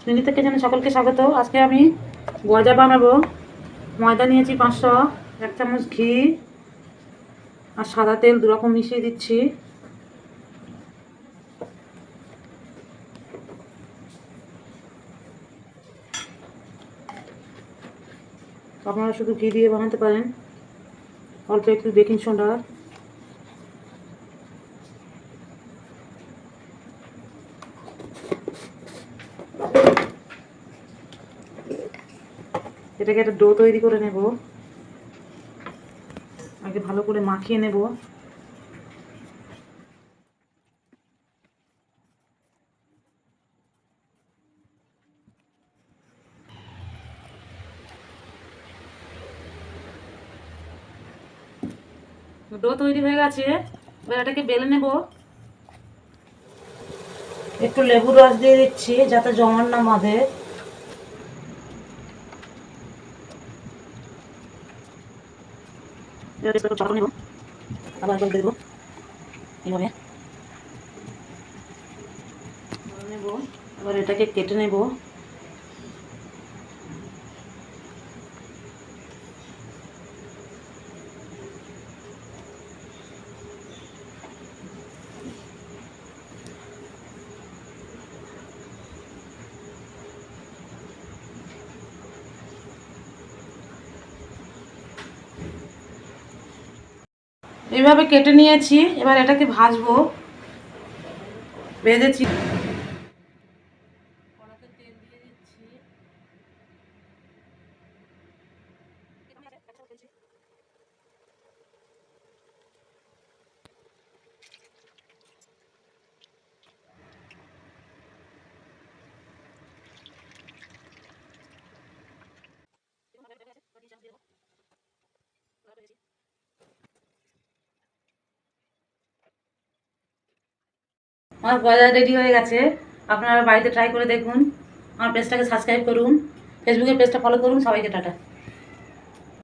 Minute থেকে জানি সকলকে স্বাগত। আজকে আমি গজা বানাবো। ময়দা নিয়েছি 500, 1 চামচ ঘি আর সাদা তেল দুরকম মিশিয়ে দিচ্ছি। আপনারা শুধু ঘি দিয়ে বানাতে পারেন। অল্প একটু বেকিং সোডা, এটাকে একটা ডো তৈরি করে নেব। আগে ভালো করে মাখিয়ে নেব। ডো তৈরি হয়ে গেছে, এবার এটাকে বেলে নেব। একটু লেবুর রস দিয়ে দিচ্ছি যাতে জমাট না বাঁধে। চাপা নেব, আবার একবার দেবো এইভাবে নেব। এবার এটাকে কেটে নেব। এইভাবে কেটে নিয়েছি, এবার এটাকে ভাজবো। ভেজেছি, কড়াতে তেল দিয়ে দিচ্ছি। আমার গজা রেডি হয়ে গেছে। আপনারা বাড়িতে ট্রাই করে দেখুন। আমার পেজটাকে সাবস্ক্রাইব করুন, ফেসবুকের পেজটা ফলো করুন। সবাইকে টাটা।